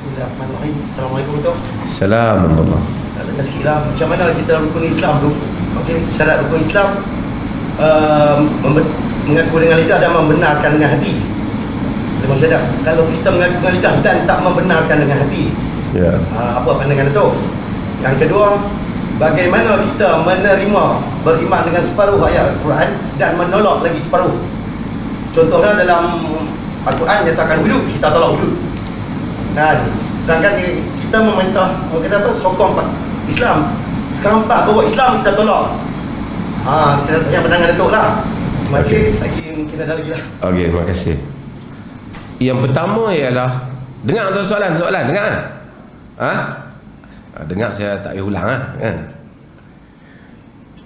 Bismillahirrahmanirrahim. Assalamualaikum Tok. Assalamualaikum. Nak tanya sikit lah, macam mana kita rukun Islam tu? Okey, syarat rukun Islam mengaku dengan lidah dan membenarkan dengan hati. Lima syarat. Kalau kita mengaku dengan lidah dan tak membenarkan dengan hati, Ya. apa pandangan Tok? Yang kedua, bagaimana kita menerima beriman dengan separuh ayat Al-Quran dan menolak lagi separuh? Contohnya dalam Al-Quran nyatakan wuduk, kita tolak wuduk. Kan? Sedangkan kita meminta, kita apa, sokong Islam. Sekarang bawa Islam kita tolak. Kita nak tanya pandangan Datuk lah. Terima kasih. Lagi mungkin ada lagi lah. Okey, terima kasih. Yang pertama ialah, dengar tu soalan, dengar. Dengar, saya tak payah ulang kan.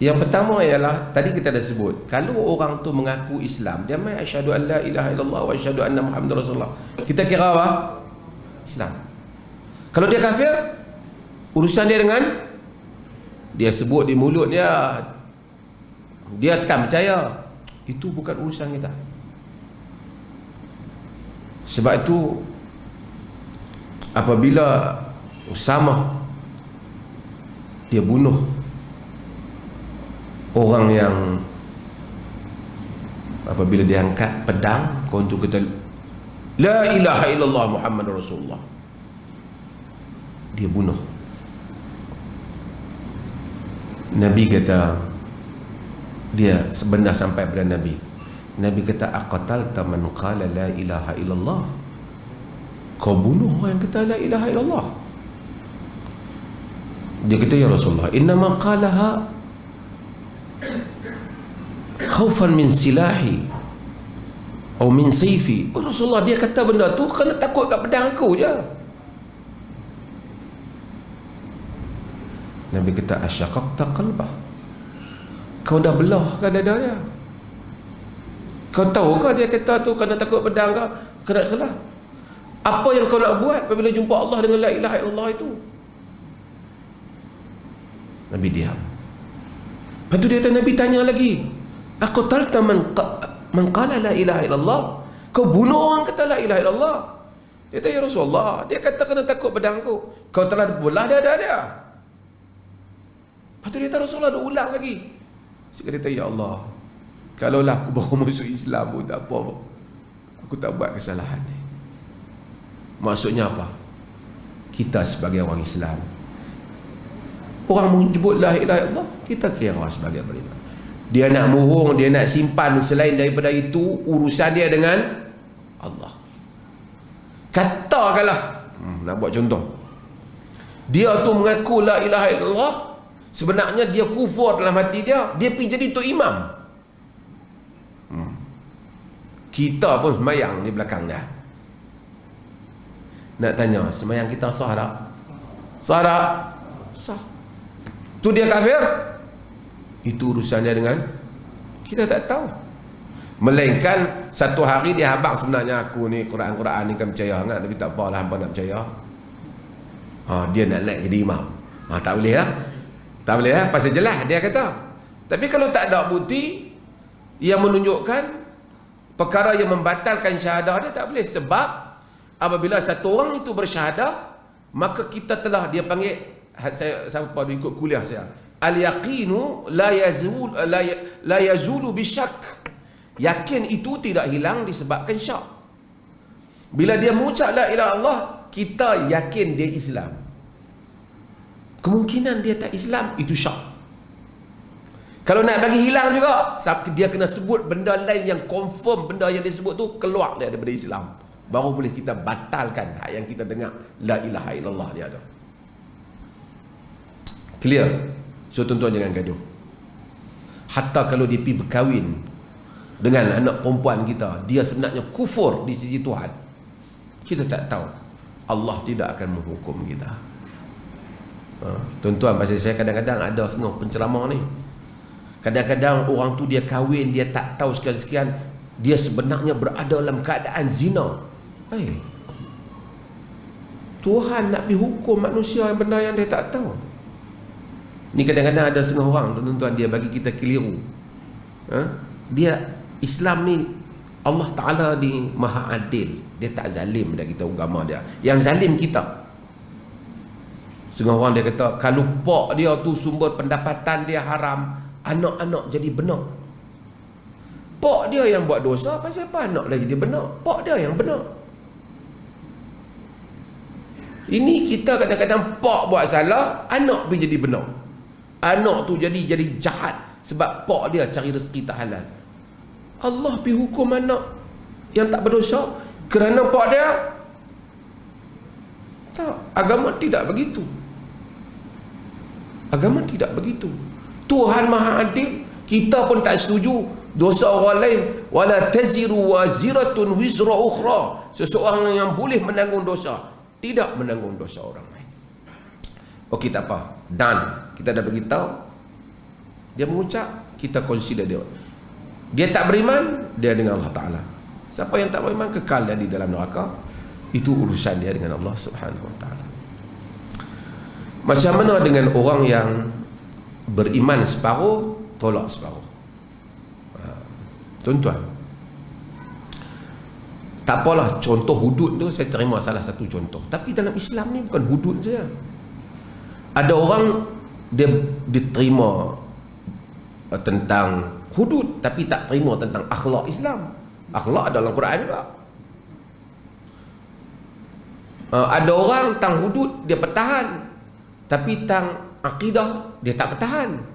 Yang pertama ialah, tadi kita dah sebut, kalau orang tu mengaku Islam, dia mai asyhadu an la ilaha illallah wa asyhadu anna muhammadar rasulullah, kita kira apa? Islam. Kalau dia kafir, urusan dia dengan dia sebut di mulut dia takkan percaya, itu bukan urusan kita. Sebab itu apabila Usama dia bunuh orang yang, apabila dia angkat pedang untuk kata la ilaha illallah muhammadur rasulullah, dia bunuh. Nabi kata, dia sebenar sampai pada Nabi kata, aqatalta man qala la ilaha illallah, kau bunuh orang yang kata la ilaha illallah. Dia kata, ya Rasulullah, innama qalaha khaufan min silahi atau min sayfi. Oh Rasulullah, dia kata benda tu kerana takut kat pedang aku je. Nabi kata, asyaqaqta qalbah, kau dah belah kan dada dia? Kau tahu ke dia kata tu kerana takut pedang ke? Kena. Apa yang kau nak buat apabila jumpa Allah dengan la ilaha illallah itu? Nabi diam. Lepas tu dia kata, Nabi tanya lagi, aqtalta man qala la ilaha illallah, kau bunuh orang kata la ilaha illallah. Dia kata, ya Rasulullah, dia kata kena takut pedang kau telah belah dada dia. Lepas tu dia kata, Rasulullah dia ulang lagi. Dia kata, ya Allah, kalaulah aku baru masuk Islam pun tak apa, aku tak buat kesalahan ni. Maksudnya apa? Kita sebagai orang Islam, orang menyebut la ilaha illallah, kita kira sebagai beriman. Dia nak murung, dia nak simpan selain daripada itu, urusan dia dengan Allah. Katakanlah, nak buat contoh, dia tu mengaku la ilaha illallah, sebenarnya dia kufur dalam hati dia pergi jadi tok imam. Kita pun semayang di belakang dia. Nak tanya, semayang kita sah tak? Sah tak? Sah. Tu dia kafir? Itu urusan dia dengan kita, tak tahu. Melainkan satu hari dia habaq, sebenarnya aku ni Quran ni kan percaya sangat, tapi tak apalah hampa nak percaya. Dia nak naik jadi imam. Tak boleh lah. Tak boleh lah, pasal jelas dia kata. Tapi kalau tak ada bukti yang menunjukkan perkara yang membatalkan syahadah dia, tak boleh. Sebab apabila satu orang itu bersyahadah, maka kita telah, dia panggil, saya siapa ikut kuliah saya, al-yaqinu la yazulu bisyak. Yakin itu tidak hilang disebabkan syak. Bila dia mengucap la ilaha illallah, kita yakin dia Islam. Kemungkinan dia tak Islam, itu syak. Kalau nak bagi hilang juga, dia kena sebut benda lain yang confirm benda yang dia sebut tu keluar daripada Islam, baru boleh kita batalkan hak yang kita dengar la ilaha illallah dia tu. Clear? So tuan-tuan jangan gaduh. Hatta kalau dia pergi berkahwin dengan anak perempuan kita, dia sebenarnya kufur di sisi Tuhan, kita tak tahu, Allah tidak akan menghukum kita. Tuan-tuan, pasal saya kadang-kadang ada setengah penceramah ni, kadang-kadang orang tu dia kahwin, dia tak tahu sekian-sekian, dia sebenarnya berada dalam keadaan zina. Tuhan nak dihukum manusia yang benda yang dia tak tahu. Ni kadang-kadang ada setengah orang, tuan-tuan, dia bagi kita keliru. Dia Islam ni Allah Ta'ala ni maha adil. Dia tak zalim dah kita agama dia. Yang zalim kita. Setengah orang dia kata, kalau pak dia tu sumber pendapatan dia haram, anak-anak jadi benar. Pak dia yang buat dosa, pasal apa anak dah jadi benar? Pak dia yang benar. Ini kita kadang-kadang pak buat salah, anak pun jadi benar. Anak tu jadi jahat sebab pak dia cari rezeki tak halal. Allah pergi hukum anak yang tak berdosa kerana pak dia. Tak, agama tidak begitu. Agama tidak begitu. Tuhan maha adil. Kita pun tak setuju dosa orang lain. Wala taziru waziratun wizra ukhra. Seseorang yang boleh menanggung dosa tidak menanggung dosa orang lain. Okey, tak apa. Dan kita dah beritahu, dia mengucap, kita consider dia. Dia tak beriman, dia dengan Allah Ta'ala. Siapa yang tak beriman, kekal dia di dalam neraka. Itu urusan dia dengan Allah Subhanahu Wa Ta'ala. Macam mana dengan orang yang beriman separuh, tolak separuh? Tuan-tuan, tak apalah, contoh hudud tu saya terima salah satu contoh. Tapi dalam Islam ni bukan hudud saja. Ada orang dia diterima tentang hudud tapi tak terima tentang akhlak Islam. Akhlak dalam Quran juga. Ada orang tang hudud dia pertahan, tapi tang akidah dia tak pertahan.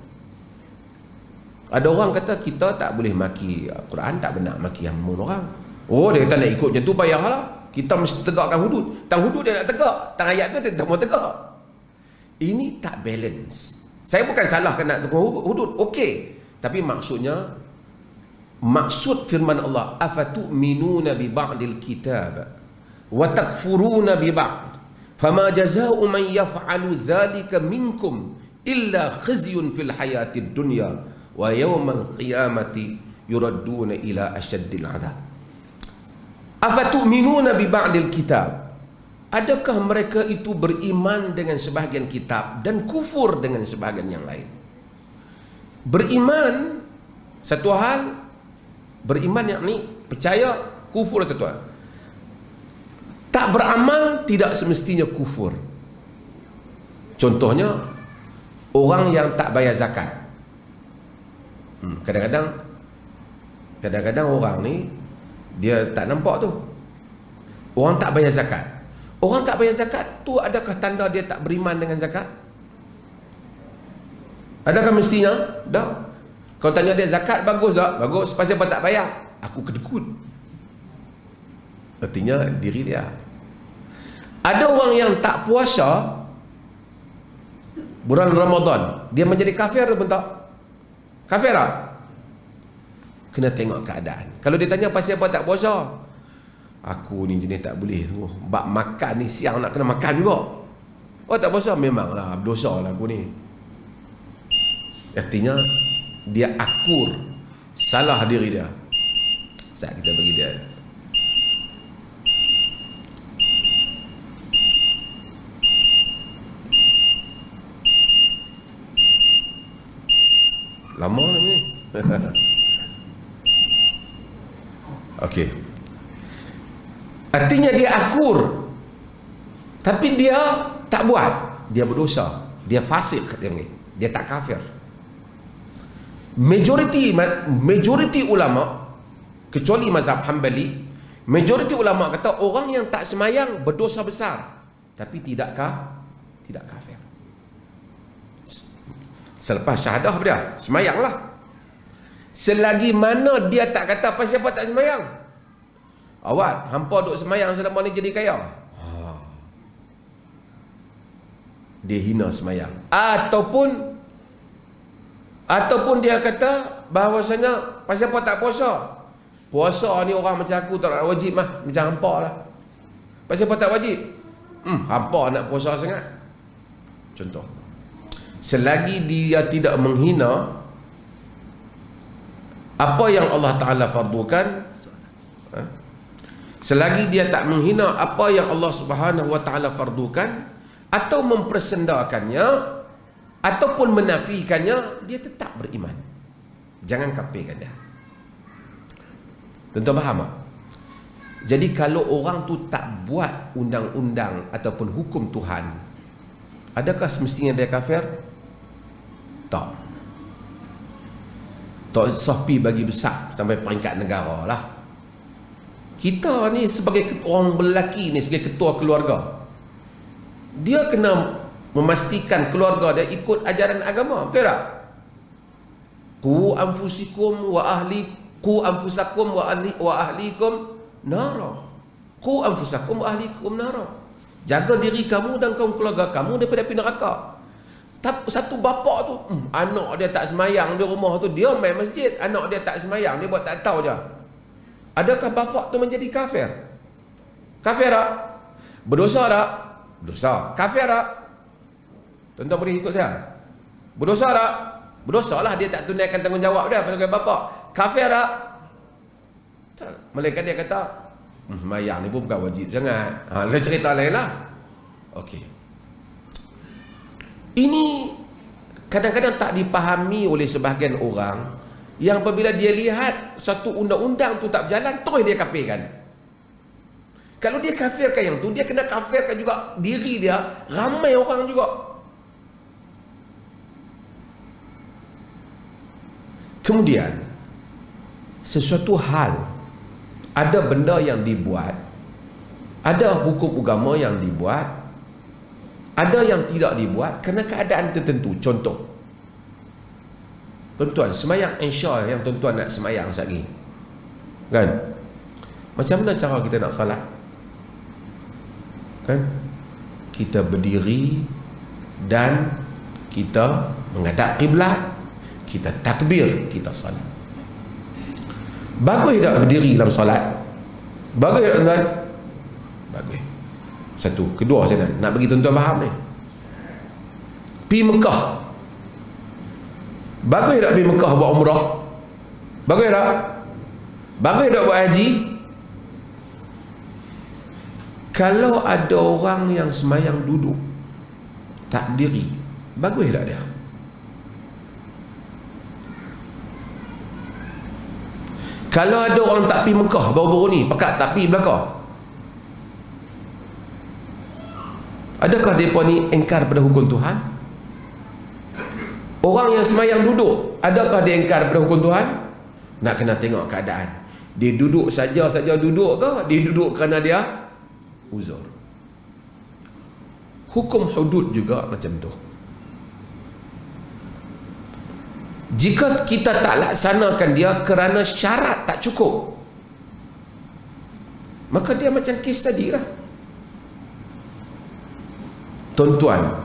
Ada orang kata kita tak boleh maki Quran, tak benar maki hamun orang. Oh, dia kata nak ikut macam tu payahlah. Kita mesti tegakkan hudud. Tang hudud dia nak tegak, tang ayat tu dia tak mau tegak. Ini tak balance. Saya bukan salahkan nak tegak hudud, okey. Tapi maksudnya, maksud firman Allah, afatu'minuna bi ba'dil kitab wa takfuruna bi ba'd fama jazaa'u man yaf'alu dhalika minkum illa khizyun fil hayatid dunya wa yawmal qiyamati yuradduna ila asyaddil azab. Afatu'minuna bi ba'dil kitab. Adakah mereka itu beriman dengan sebahagian kitab dan kufur dengan sebahagian yang lain? Beriman satu hal, beriman yakni percaya, kufur satu hal. Tak beramal tidak semestinya kufur. Contohnya orang yang tak bayar zakat. Kadang-kadang orang ni dia tak nampak tu. Orang tak bayar zakat. Orang tak bayar zakat tu adakah tanda dia tak beriman dengan zakat? Adakah mestinya? Tak. Kau tanya dia zakat bagus tak? Bagus. Pasal apa tak bayar? Aku kedekut. Artinya diri dia. Ada orang yang tak puasa bulan Ramadan, dia menjadi kafir atau tak? Kafir tak? Kena tengok keadaan. Kalau dia tanya pasal apa tak puasa, aku ni jenis tak boleh tu. Bak makan ni siang nak kena makan juga. Oh tak puasa? Memanglah berdosa lah aku ni. Artinya dia akur salah diri dia. Saat kita bagi dia lama ni. Okey. Artinya dia akur, tapi dia tak buat. Dia berdosa. Dia fasik. Dia tak kafir. Majoriti ulama, kecuali mazhab Hanbali, majoriti ulama kata orang yang tak semayang berdosa besar, tapi tidak kafir. Selepas syahadah dia semayanglah. Selagi mana dia tak kata pasal apa tak semayang, awak hampa duk semayang selama ni jadi kaya, dia hina semayang. Ataupun dia kata bahawasanya pasal apa tak puasa. Puasa ni orang macam aku tak wajib mah, macam hampa lah. Pasal apa tak wajib? Hampa nak puasa sangat. Contoh, selagi dia tidak menghina apa yang Allah Ta'ala fardukan, selagi dia tak menghina apa yang Allah Subhanahu Wa Ta'ala fardukan, atau mempersendakannya ataupun menafikannya, dia tetap beriman. Jangan kafirkan dia. Tuan-tuan faham tak? Jadi kalau orang tu tak buat undang-undang ataupun hukum Tuhan, adakah semestinya dia kafir? Tak. Tak usah pi bagi besar sampai peringkat negara lah. Kita ni sebagai orang lelaki ni, sebagai ketua keluarga, dia kena memastikan keluarga dia ikut ajaran agama, betul tak? Qu anfusakum wa ahlikum nara. Qu anfusakum wa ahlikum nara. Jaga diri kamu dan kaum keluarga kamu daripada api neraka. Satu bapa tu, anak dia tak semayang di rumah tu, dia main masjid, anak dia tak semayang, dia buat tak tahu je. Adakah bapa tu menjadi kafir? Kafir tak? Berdosa tak? Berdosa. Kafir tak? Tuan-tuan boleh ikut saya? Berdosa tak? Berdosa lah, dia tak tunaikan tanggungjawab dia sebagai bapa. Kafir tak? Tak. Malaikat dia kata, semayang ni pun bukan wajib sangat. Lain cerita lain lah. Okey. Ini kadang-kadang tak dipahami oleh sebahagian orang, yang apabila dia lihat satu undang-undang tu tak berjalan, terus dia kafirkan. Kalau dia kafirkan yang tu, dia kena kafirkan juga diri dia, ramai orang juga. Kemudian sesuatu hal, ada benda yang dibuat, ada hukum agama yang dibuat, ada yang tidak dibuat kerana keadaan tertentu. Contoh, tuan-tuan, semayang Isya yang tuan-tuan nak semayang sehari, kan? Macam mana cara kita nak salat? Kan? Kita berdiri dan kita menghadap kiblat, kita takbir, kita salat. Bagus tak berdiri dalam solat? Bagus tak tuan-tuan? Bagus. Satu. Kedua, saya nak bagi tuan-tuan faham ni. Pi Mekah, bagus tak pi Mekah buat umrah? Bagus tak? Bagus tak buat haji? Kalau ada orang yang semayang duduk, tak berdiri, bagus tak dia? Kalau ada orang tak pi Mekah baru-baru ni, pakat tak pi belakang, adakah mereka ni engkar pada hukum Tuhan? Orang yang semayang duduk, adakah dia engkar pada hukum Tuhan? Nak kena tengok keadaan. Dia duduk saja duduk ke? Dia duduk kerana dia uzur. Hukum hudud juga macam tu. Jika kita tak laksanakan dia kerana syarat tak cukup, maka dia macam kes tadi lah. Tuan-tuan,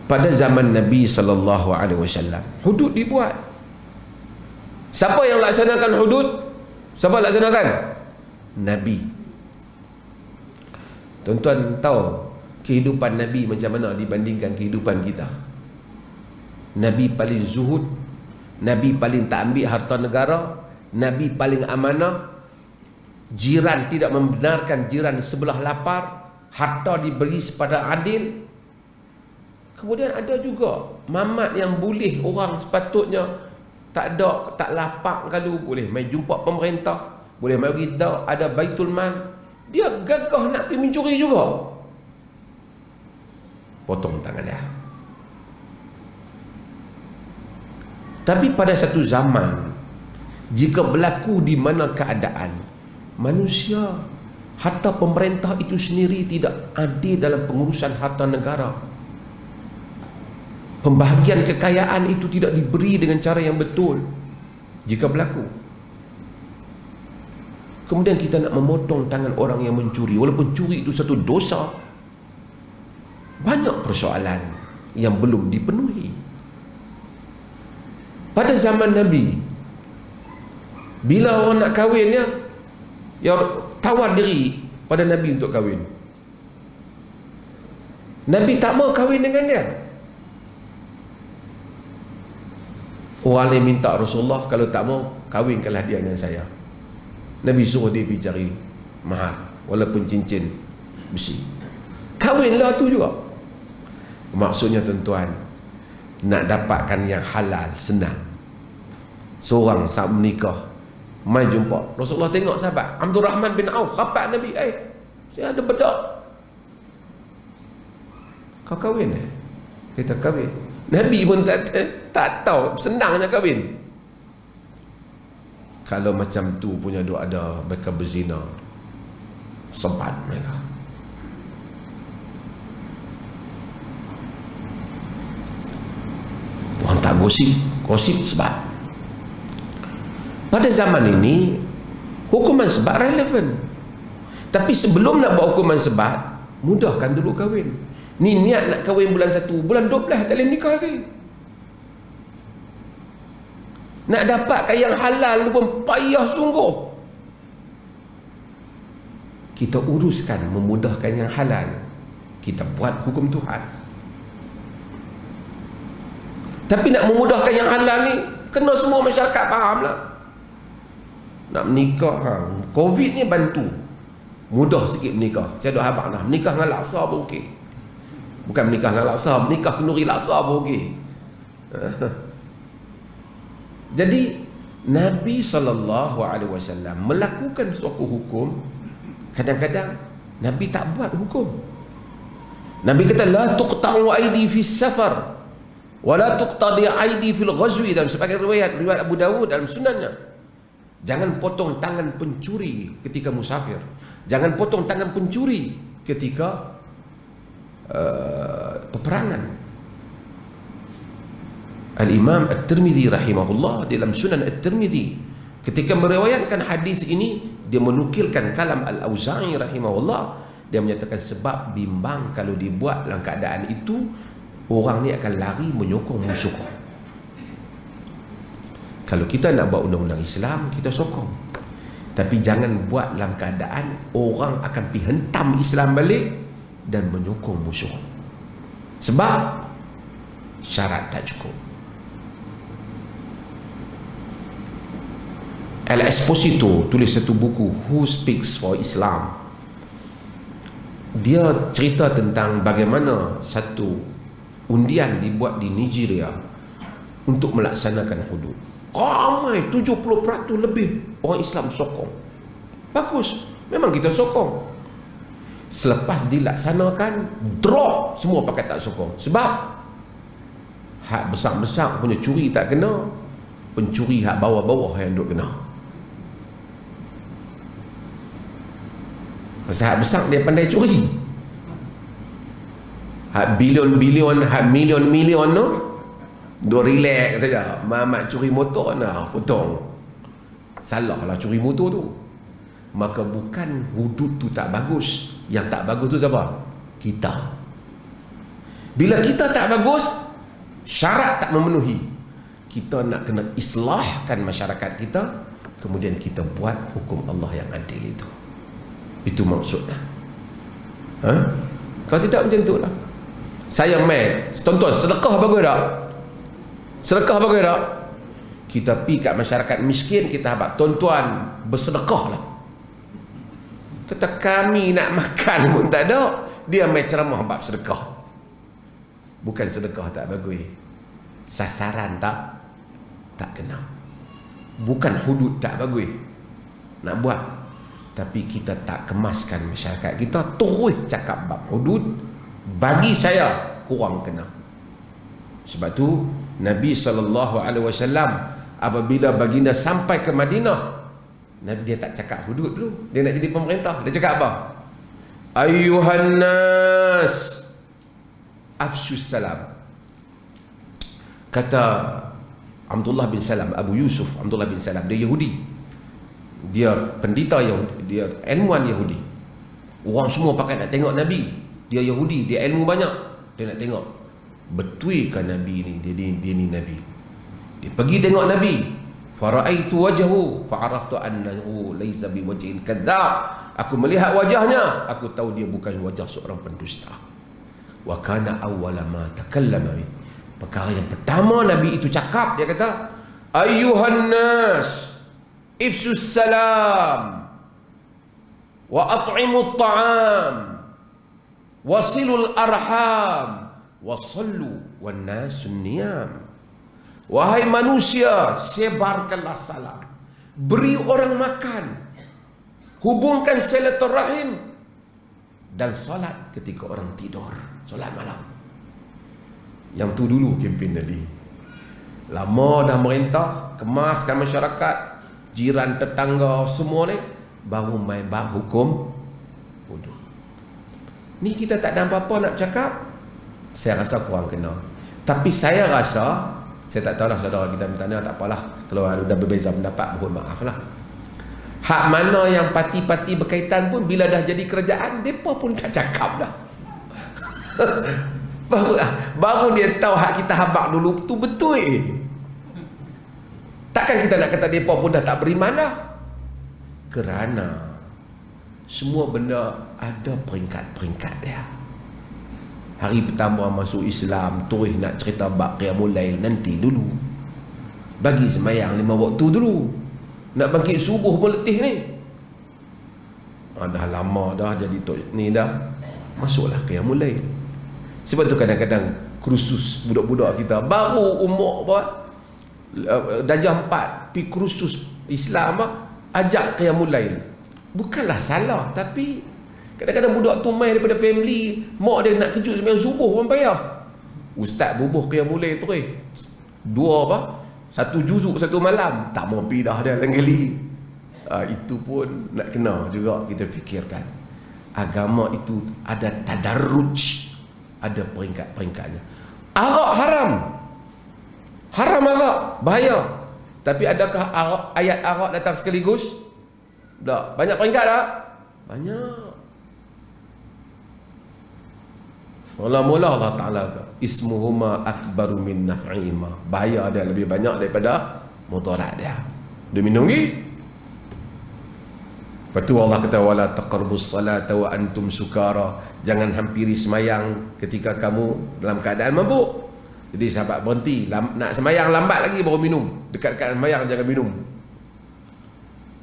pada zaman Nabi SAW, hudud dibuat. Siapa yang laksanakan hudud? Siapa laksanakan? Nabi. Tuan-tuan tahu kehidupan Nabi macam mana dibandingkan kehidupan kita? Nabi paling zuhud, Nabi paling tak ambil harta negara, Nabi paling amanah, jiran tidak membenarkan jiran sebelah lapar, harta diberi sepada adil. Kemudian ada juga mamat yang boleh orang sepatutnya tak ada, tak lapak kalau boleh mai jumpa pemerintah, boleh mai beritahu ada baitul mal, dia gagah nak pergi mencuri juga, potong tangan dia. Tapi pada satu zaman, jika berlaku di mana keadaan manusia, harta pemerintah itu sendiri tidak adil dalam pengurusan harta negara, pembahagian kekayaan itu tidak diberi dengan cara yang betul, jika berlaku, kemudian kita nak memotong tangan orang yang mencuri, walaupun curi itu satu dosa, banyak persoalan yang belum dipenuhi. Pada zaman Nabi, bila orang nak kahwin ya tawar diri pada Nabi untuk kahwin. Nabi tak mau kahwin dengan dia. Orang lain minta Rasulullah, kalau tak mau, kahwinkanlah dia dengan saya. Nabi suruh dia pergi cari mahar, walaupun cincin besi. Kahwinlah tu juga. Maksudnya tuan-tuan, nak dapatkan yang halal senang. Seorang saat menikah, mai jumpa Rasulullah. Tengok sahabat Abdul Rahman bin Auf, khapat Nabi, saya ada bedak, kau kahwin? Kita kahwin. Nabi pun tak tahu, senangnya kahwin. Kalau macam tu punya duk ada mereka berzina, sebat mereka. Orang tak gosip sebat. Pada zaman ini hukuman sebat relevan. Tapi sebelum nak buat hukuman sebat, mudahkan dulu kahwin. Ni niat nak kahwin bulan 1, bulan 12 tak boleh nikah lagi. Nak dapatkan yang halal pun payah sungguh. Kita uruskan memudahkan yang halal, kita buat hukum Tuhan. Tapi nak memudahkan yang halal ni, kena semua masyarakat faham lah. Nak menikah, Covid ni bantu, mudah sikit menikah. Saya dah habaq dah, menikah dengan laksa pun okey. Bukan menikah dengan laksa, menikah kenduri laksa pun okey. Jadi Nabi SAW melakukan suatu hukum. Kadang-kadang Nabi tak buat hukum. Nabi kata la tuqta'u aidi fi safar wa la tuqtadi aidi fil ghazwi, dalam sebagai riwayat Abu Dawud dalam sunannya. Jangan potong tangan pencuri ketika musafir. Jangan potong tangan pencuri ketika peperangan. Al-Imam At-Tirmidzi rahimahullah dalam Sunan At-Tirmidzi ketika meriwayatkan hadis ini, dia menukilkan kalam Al-Auza'i rahimahullah. Dia menyatakan sebab bimbang kalau dibuat dalam keadaan itu, orang ni akan lari menyokong musuh. Kalau kita nak buat undang-undang Islam, kita sokong. Tapi jangan buat dalam keadaan orang akan pergi hentam Islam balik dan menyokong musuh. Sebab syarat tak cukup. Al Esposito tulis satu buku, Who Speaks for Islam. Dia cerita tentang bagaimana satu undian dibuat di Nigeria untuk melaksanakan hudud. Ramai 70% lebih orang Islam sokong. Bagus, memang kita sokong. Selepas dilaksanakan, drop, semua pakai tak sokong. Sebab hak besar-besar punya curi tak kena, pencuri hak bawah-bawah yang duk kena. Hak besar dia pandai curi, hak bilion-bilion, hak milion-milion tu duk relax saja. Mamat curi motor nak potong, salah lah curi motor tu. Maka bukan hudud tu tak bagus, yang tak bagus tu siapa? Kita. Bila kita tak bagus, syarat tak memenuhi, kita nak kena islahkan masyarakat kita, kemudian kita buat hukum Allah yang adil itu. Itu maksudnya. Kalau tidak macam tu lah. Saya main, tonton sedekah bagus tak? Sedekah bagus tak? Kita pergi kat masyarakat miskin, kita habaq, tuan-tuan bersedekah lah. Kata kami nak makan pun tak ada, dia main ceramah bab sedekah. Bukan sedekah tak bagus, sasaran tak kena. Bukan hudud tak bagus nak buat, tapi kita tak kemaskan masyarakat kita, terus cakap bab hudud. Bagi saya kurang kena. Sebab tu Nabi SAW apabila baginda sampai ke Madinah, Nabi dia tak cakap hudud dulu. Dia nak jadi pemerintah, dia cakap apa? Ayyuhan nas afshus salam. Kata Abdullah bin Salam, Abu Yusuf Abdullah bin Salam, dia Yahudi, dia pendeta Yahudi, dia ilmuwan Yahudi. Orang semua pakai nak tengok Nabi. Dia Yahudi, dia ilmu banyak, dia nak tengok betul ke Nabi ni, dia ni Nabi. Dia pergi tengok Nabi, faraitu wajhahu fa'araftu annahu laysa biwajhin kadzdzab. Aku melihat wajahnya, aku tahu dia bukan wajah seorang pendusta. Wa kana awwala ma takallama bi, perkara yang pertama Nabi itu cakap, dia kata ayyuhan nas ifsus salam wa at'imut ta'am wasilul arham wasallu wan nasun niyam. Wahai manusia, sebarkanlah salam, beri orang makan, hubungkan silaturahim, dan solat ketika orang tidur, solat malam. Yang tu dulu kempen Nabi. Lama dah merintah, kemaskan masyarakat, jiran tetangga semua ni, baru main bab hukum wudu. Ni kita tak ada apa-apa nak cakap. Saya rasa kurang kena. Tapi saya rasa, saya tak tahulah saudara kita bertanya, tak apalah. Kalau ada berbeza pendapat, mohon maaf lah. Hak mana yang parti-parti berkaitan pun, bila dah jadi kerajaan, mereka pun tak cakap dah. baru dia tahu hak kita habak dulu tu betul. Takkan kita nak kata mereka pun dah tak beriman dah. Kerana semua benda ada peringkat-peringkat dia. Hari pertama masuk Islam, terus nak cerita bab qiyamul lail nanti dulu. Bagi sembahyang 5 waktu dulu. Nak bangkit subuh pun letih ni. Dah lama dah jadi ni dah. Masuklah qiyamul lail. Sebab tu kadang-kadang kursus budak-budak kita baru umur apa? Darjah 4 pi kursus Islam ajak qiyamul lail. Bukanlah salah, tapi kadang-kadang budak tu main daripada family, mak dia nak kejut sembahyang subuh pun payah. Ustaz bubuh qiyamul lail terus. 2 apa? 1 juzuk 1 malam, tak mau pi dah dia lain kali. Itu pun nak kena juga kita fikirkan. Agama itu ada tadarruj, ada peringkat-peringkatnya. Arak haram. Haram arak, bahaya. Tapi adakah ayat arak datang sekaligus? Tak. Banyak peringkat tak? Banyak. Mula-mula Allah Ta'ala ismuhuma akbaru min naf'ihima. Bahaya dia lebih banyak daripada mudarat dia. Dia minum lagi. Lepas tu Allah kata wala taqrabus salata wa antum sukara. Jangan hampiri semayang ketika kamu dalam keadaan mabuk. Jadi sahabat berhenti, nak semayang lambat lagi baru minum. Dekat-dekat semayang jangan minum.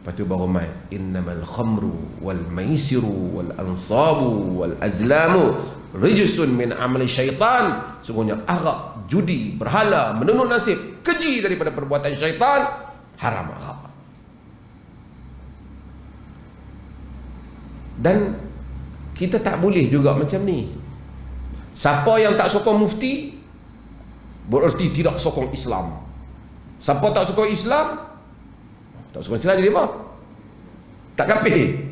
Lepas tu baru main. Innamal khamru wal maisiru wal ansabu wal azlamu rijsun min amali syaitan. Sungguhnya arak, judi, berhala, menenun nasib, keji daripada perbuatan syaitan. Haram arak. Dan kita tak boleh juga macam ni. Siapa yang tak sokong mufti bererti tidak sokong Islam. Siapa tak sokong Islam, tak sokong Islam jadi apa? Tak kafir.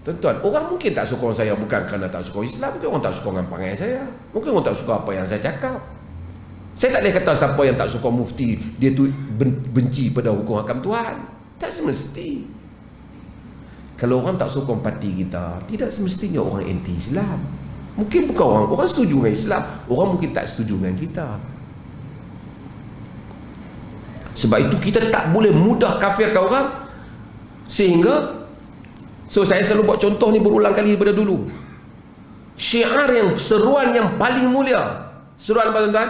Tuan-tuan, orang mungkin tak sokong saya bukan kerana tak sokong Islam. Mungkin orang tak sokong dengan perangai saya. Mungkin orang tak suka apa yang saya cakap. Saya tak boleh kata siapa yang tak sokong mufti dia tu benci pada hukum hakam Tuhan. Tak semesti. Kalau orang tak sokong parti kita, tidak semestinya orang anti-Islam. Mungkin bukan orang setuju dengan Islam, orang mungkin tak setuju dengan kita. Sebab itu kita tak boleh mudah kafirkan orang. Sehingga saya selalu buat contoh ni berulang kali daripada dulu. Syiar yang seruan yang paling mulia. Seruan apa tuan-tuan?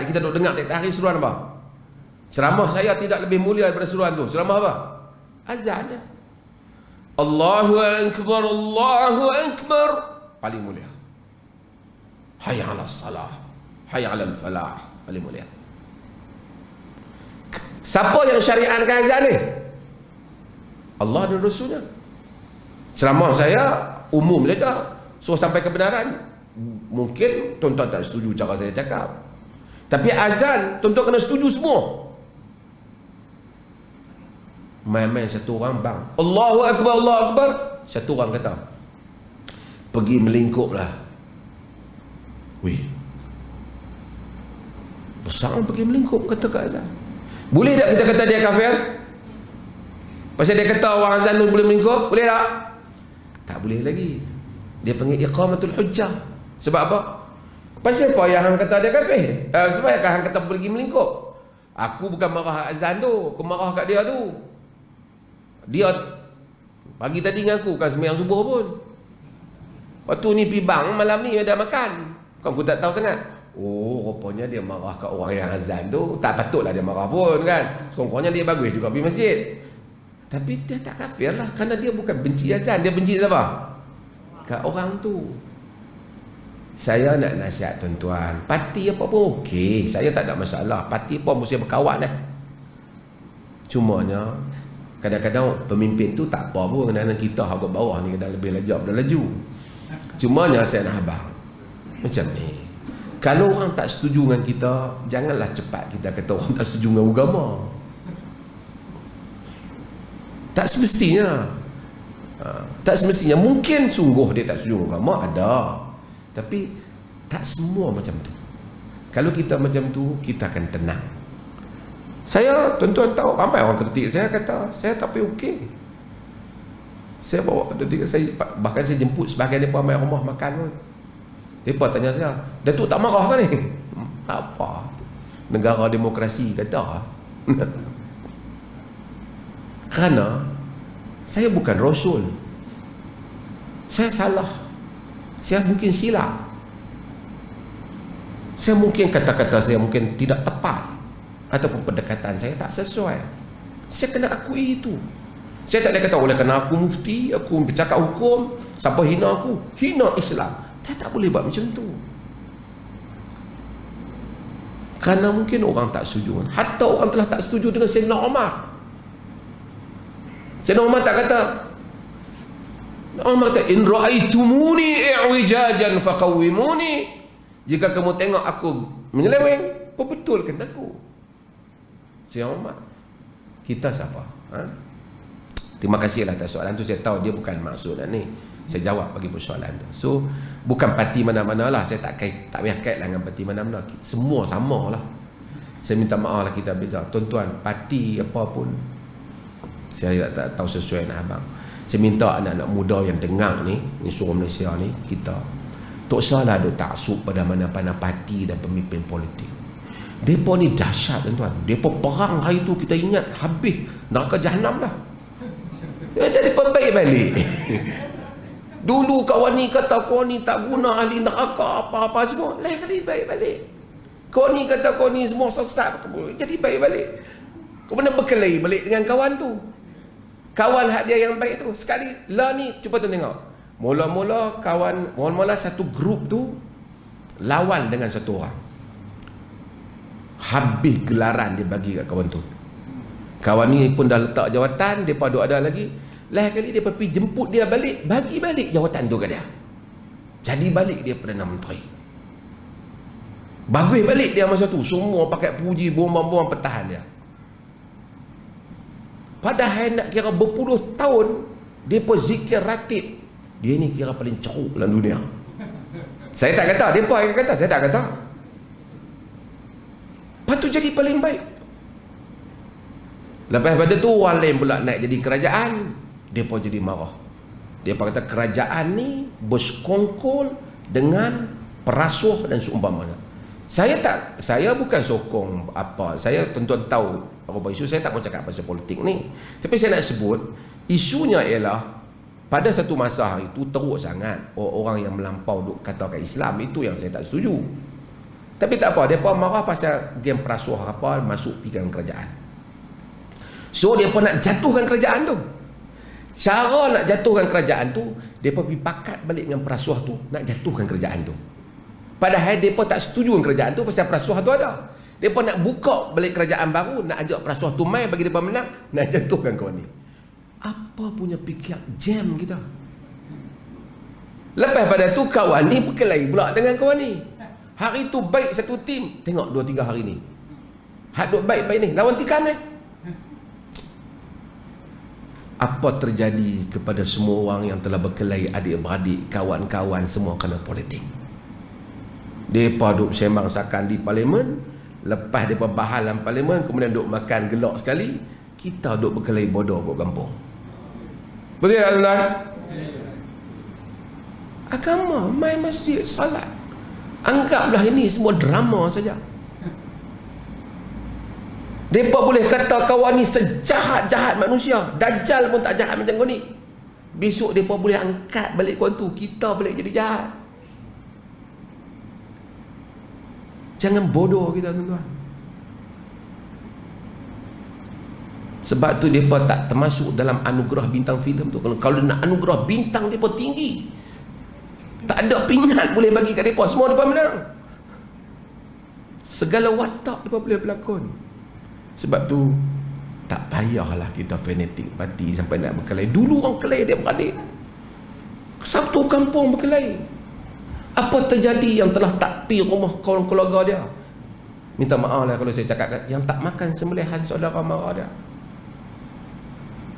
Kita duk dengar tiap hari seruan apa? Ceramah saya tidak lebih mulia daripada seruan tu. Ceramah apa? Azan dia. Allahu Akbar, Allahu Akbar. Paling mulia. Hayya 'alas salah, hayya 'alal falah. Paling mulia. Siapa yang syariatkan azan ni? Allah dan Rasulnya. Ceramah saya umum saja, suruh sampai kebenaran. Mungkin tuan-tuan tak setuju cara saya cakap, tapi azan tuan-tuan kena setuju semua. Main-main satu orang bang Allahu Akbar, Allahu Akbar, satu orang kata pergi melingkuplah. Wih, besar pergi melingkup kata kat azan. Boleh tak kita kata dia kafir? Pasal dia kata orang azan tu boleh melingkup? Boleh tak? Tak boleh lagi. Dia panggil iqamatul hujjah. Sebab apa? Pasal apa yang hang kata dia kafir? Sebab apa hang kata pergi melingkup? Aku bukan marah azan tu, aku marah kat dia tu. Dia pagi tadi dengan aku, bukan sembahyang subuh pun. Waktu ni pergi bang, malam ni ada makan. Aku tak tahu sangat. Oh, rupanya dia marah kat orang yang azan tu. Tak patutlah dia marah pun kan. Sekurang-kurangnya dia bagus juga pergi masjid. Tapi dia tak kafir lah, kerana dia bukan benci azan. Dia benci siapa? Kat orang tu. Saya nak nasihat tuan-tuan, parti apa pun okey, saya tak ada masalah. Parti pun mesti berkawan lah. Cumanya kadang-kadang pemimpin tu tak apa pun, kadang-kadang kita agak bawah ni kadang lebih laju. Cumanya saya nak abang macam ni, kalau orang tak setuju dengan kita, janganlah cepat kita kata orang tak setuju dengan agama. Tak semestinya. Tak semestinya. Mungkin sungguh dia tak setuju dengan agama, ada. Tapi tak semua macam tu. Kalau kita macam tu, kita akan tenang. Saya, tuan-tuan tahu, ramai orang kritik saya, kata saya tak pergi okey. Saya bawa, bahkan saya jemput sebahagian mereka main rumah makan pun. Mereka tanya saya, Datuk tak marah ke ni? Apa? Negara demokrasi kata. Kerana saya bukan rasul. Saya salah. Saya mungkin silap. Saya mungkin kata-kata saya mungkin tidak tepat, ataupun pendekatan saya tak sesuai. Saya kena akui itu. Saya tak ada kata oleh kerana aku mufti, aku bercakap hukum, siapa hina aku, hina Islam. Saya tak boleh buat macam tu. Kerana mungkin orang tak setuju. Hatta orang telah tak setuju dengan Sayyidina Umar. Sayyidina Umar tak kata, Umar kata, in ra'aitumuni i'wijajan faqawwimuni. Jika kamu tengok aku menyeleweng, perbetulkan aku. Sayyidina Umar. Kita siapa? Terima kasihlah atas soalan tu. Saya tahu dia bukan maksud ni. Saya jawab bagi persoalan tu. So, bukan parti mana-mana lah. Saya tak payah kait lah dengan parti mana-mana. Semua sama lah. Saya minta maaf lah kita beza. Tuan-tuan, parti apa pun, saya tak tahu sesuai dengan abang. Saya minta anak-anak muda yang dengar ni suruh Malaysia ni, kita tak salah duk taksub pada mana-mana parti dan pemimpin politik. Mereka ni dahsyat, tuan-tuan. Mereka perang hari tu, kita ingat habis neraka jahanam dah. Jadi perbaik balik. Dulu kawan ni kata kau ni tak guna, ahli neraka apa-apa semua. Lain kali baik balik. Kau ni kata kau ni semua sesat, jadi baik balik. Kau benar berkelahi balik dengan kawan tu. Kawan hak dia yang baik tu. Sekali lah ni, cuba tu tengok. Mula-mula satu grup tu lawan dengan satu orang. Habis gelaran dia bagi kat kawan tu. Kawan ni pun dah letak jawatan, dia padu ada lagi. Lain kali dia pergi jemput dia balik, bagi balik jawatan tu kat dia. Jadi balik dia Perdana Menteri. Bagus balik dia masa tu. Semua pakai puji, bombang-bombang pertahan dia. Padahal nak kira berpuluh tahun dia pun zikir ratib. Dia ni kira paling ceruk dalam dunia. Saya tak kata, dia pun yang kata, saya tak kata. Lepas tu jadi paling baik. Lepas pada tu orang lain pula naik jadi kerajaan, dia pun jadi marah. Dia pun kata kerajaan ni bersekongkol dengan perasuh dan seumpamanya. Saya bukan sokong apa. Saya tuan-tuan tahu apa isu. Saya tak mau cakap pasal politik ni. Tapi saya nak sebut isunya ialah pada satu masa hari itu teruk sangat orang yang melampau duk katakan Islam, itu yang saya tak setuju. Tapi tak apa, dia pun marah pasal dia perasuh apa masuk pikiran kerajaan. So dia pun nak jatuhkan kerajaan tu. Cara nak jatuhkan kerajaan tu, dia pun pergi pakat balik dengan perasuh tu, nak jatuhkan kerajaan tu. Padahal dia pun tak setuju dengan kerajaan tu pasal perasuh tu ada. Dia pun nak buka balik kerajaan baru, nak ajak perasuh tu main bagi dia pun menang, nak jatuhkan kawan ni. Apa punya fikir jam kita. Lepas pada tu kawan ni berkelahi pula dengan kawan ni. Hari tu baik satu tim, tengok 2-3 hari ni. Hak duk baik-baik ni, lawan tikam ni. Apa terjadi kepada semua orang yang telah berkelahi, adik-beradik, kawan-kawan, semua kerana politik. Mereka duk sembang sakan di parlimen, lepas mereka bahas dalam parlimen, kemudian duk makan gelak sekali, kita duk berkelahi bodoh kat kampung. Betul tak tuan-tuan? Agama, main masjid, salat, anggaplah ini semua drama saja. Mereka boleh kata kawan ni sejahat-jahat manusia. Dajjal pun tak jahat macam kau ni. Besok mereka boleh angkat balik kawan tu, kita balik jadi jahat. Jangan bodoh kita tuan-tuan. Sebab tu mereka tak termasuk dalam anugerah bintang filem tu. Kalau nak anugerah bintang, mereka tinggi. Tak ada pingat boleh bagi kat mereka. Semua mereka menang. Segala watak mereka boleh berlakon. Sebab tu tak payahlah kita fanatik mati sampai nak berkelahi. Dulu orang kelahi dia beradik, satu kampung berkelahi. Apa terjadi yang telah takfir rumah kaum keluarga dia? Minta maaf lah kalau saya cakap yang tak makan sembelihan saudara mara dia.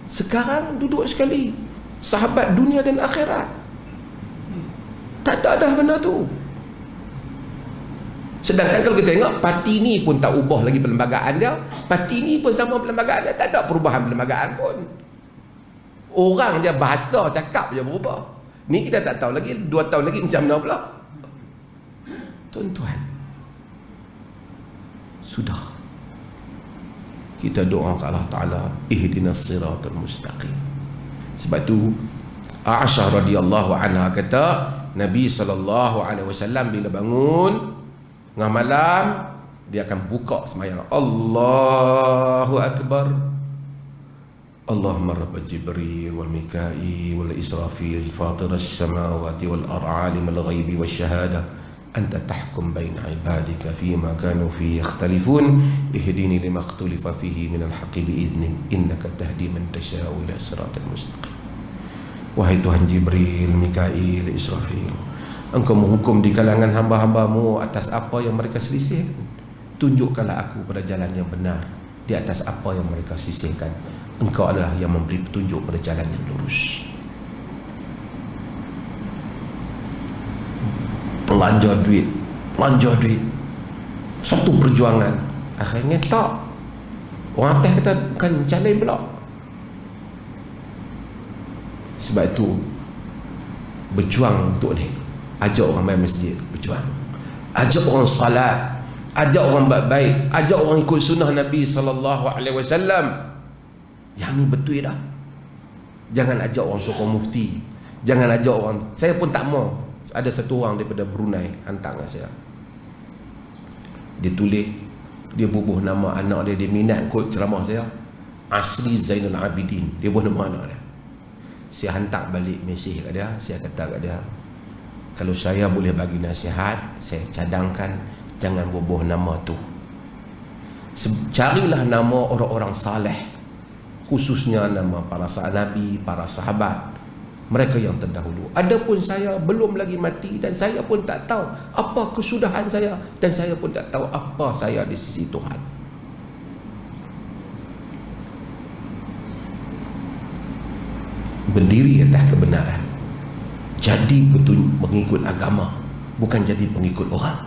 Sekarang duduk sekali, sahabat dunia dan akhirat. Tak ada dah benda tu. Sedangkan kalau kita tengok, parti ni pun tak ubah lagi perlembagaan dia, parti ni pun sama perlembagaan dia, tak ada perubahan perlembagaan pun. Orang je bahasa cakap je berubah. Ni kita tak tahu lagi 2 tahun lagi macam mana pula. Tuan-tuan, sudah kita doa ke Allah Ta'ala, ihdinas siratal mustaqim. Sebab tu Aisyah radhiyallahu anha kata, Nabi SAW bila bangun tengah malam, dia akan buka sembahyang, Allahu Akbar, Allahumma rabb Jibril wal Mikail wal Israfil fatir as-samawati wal ardi alim al-ghaibi wash-shahadah anta tahkum baina ibadika fima kanu fi yakhtalifun ihdini lima ikhtalafa fihi min al-haqqi bi'idznik innaka tahdi man tasha'u ila siratal mustaqim. Wahai Tuhan Jibril, Mikail, Israfil, Engkau menghukum di kalangan hamba-hambamu atas apa yang mereka selisihkan. Tunjukkanlah aku pada jalan yang benar di atas apa yang mereka sisihkan. Engkau adalah yang memberi petunjuk pada jalan yang lurus. Belanja duit, satu perjuangan. Akhirnya tak, orang atas kata bukan calon pula. Sebab itu berjuang untuk ni. Ajak orang main masjid, berjuang. Ajak orang salat, ajak orang baik-baik, ajak orang ikut sunnah Nabi SAW. Yang ni betul dah. Jangan ajak orang sokong mufti, jangan ajak orang. Saya pun tak mau. Ada satu orang daripada Brunei hantar dengan saya, dia tulis, dia bubuh nama anak dia, dia minat ikut ceramah saya, Asri Zainul Abidin, dia bubuh nama anak dia. Saya hantar balik mesej kat dia, saya kata kat dia, kalau saya boleh bagi nasihat, saya cadangkan jangan bubuh nama tu. Carilah nama orang-orang saleh, khususnya nama para sahabat Nabi, para sahabat, mereka yang terdahulu. Adapun saya belum lagi mati dan saya pun tak tahu apa kesudahan saya, dan saya pun tak tahu apa saya di sisi Tuhan. Berdiri atas kebenaran, jadi betul mengikut agama, bukan jadi pengikut orang.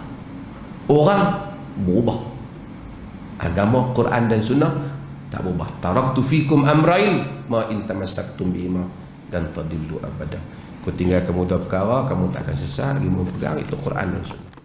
Orang berubah, agama Quran dan Sunnah tak berubah. Taraktu fikum amrain ma in tamassaktum bihima dan tadillu abada. Kau tinggalkan mudah perkara, kamu tak akan sesat lagi memegang itu Quran dan Sunnah.